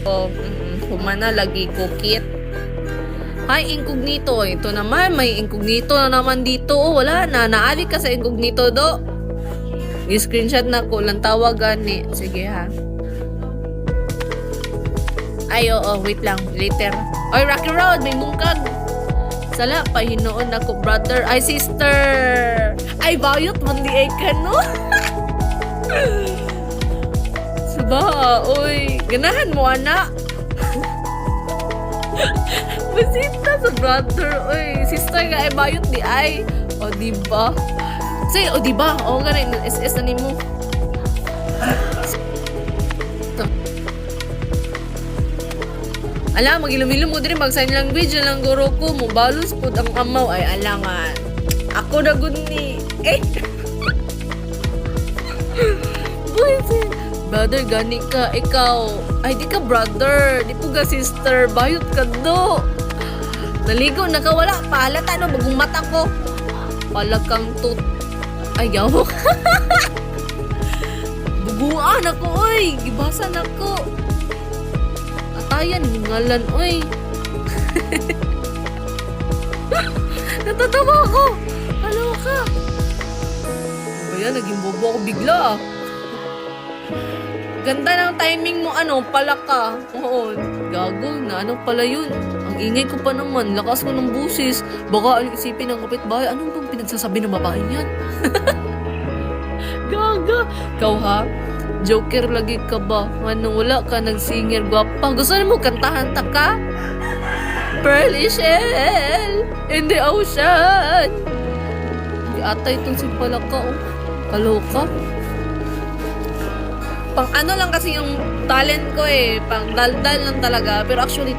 Oh, humana lagi kukit. Hi, incognito. Ito naman, may incognito na naman dito. Oh, wala na. Naali ka sa incognito, do. I-screenshot na ko. Lang tawagan ni. Sige, ha. Ay, oo. Wait lang. Later. Oy, Rocky Road. May mungkag. Sala, pahinoon ako, brother. Ay, sister. Ay, bayot. Mandi ay ka, no? Saba, oy. Ganahan mo, anak. Bisita sa brother. Oy, sister nga ay bayot di ay. O, diba? Say, o, diba? O, ganun. SS na ni mo. Ala, mag-ilum-ilum mo din mag-sign language na lang guro ko. Mubalos po ang amaw. Ay, alangan. Ako na guni. Eh. Boyfriend. Brother, gani ka. Ikaw. Ay, di ka brother. Di po ka sister. Bayot ka do. Naligo, nakawala. Pahalata no, bagong mata ko. Palakang tut. Ayaw. Buguan ako, oy. Gibasan ako. Atayan, hingalan, oy. Natatawa ako. Halo ka. Kaya, naging bobo ako bigla, ah. Ganda ng timing mo, ano, pala ka. Oo, gago, na ano pala yun. Ang ingay ko pa naman, lakas ko ng busis. Baka isipin ng kapitbahay, anong bang pinagsasabi ng babae niyan? Gaga. Ikaw ha? Joker lagi ka ba? Ano, wala ka nagsinger gwapa. Gusto mo kantahan ta ka? Pearly shell in the ocean. Di ata itong simpala ka, oh. Kaloka. Pang ano lang kasi yung talent ko eh. Pang daldal lang talaga. Pero actually,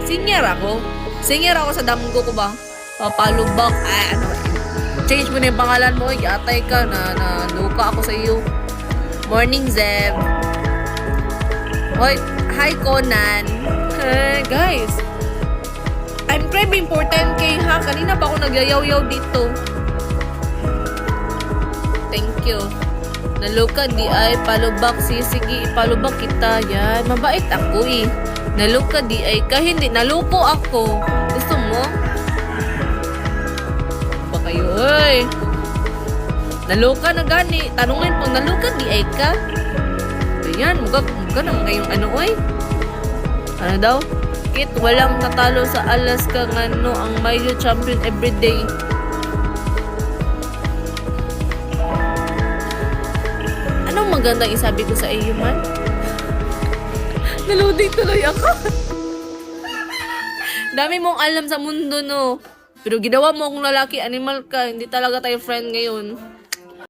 singer ako. Singer ako sa damgo ko ba? Papalubak. Ay, ano. Change mo na yung pangalan mo. Yatay ka na luka ako sa iyo. Morning, Zeb. Hoy, hi, Conan. Guys, I'm craving for 10K ha. Kanina pa ako nagyayaw-yaw dito. Thank you. Naluka di ay palubak sige palubak kita yan. Mabait ako eh. Naluka di ay ka hindi naluko ako. Gusto mo? Ba kayo oy. Naluka na gani. Tanungin po naluka di ay ka. Ayan, muga naman kayong ano oy. Ano daw? Kit walang natalo sa Alaska ngano ang Mayo champion everyday. Anong magandang isabi ko sa iyo man? Naluding tuloy ako. Dami mong alam sa mundo, no? Pero ginawa mo akong lalaki, animal ka. Hindi talaga tayo friend ngayon.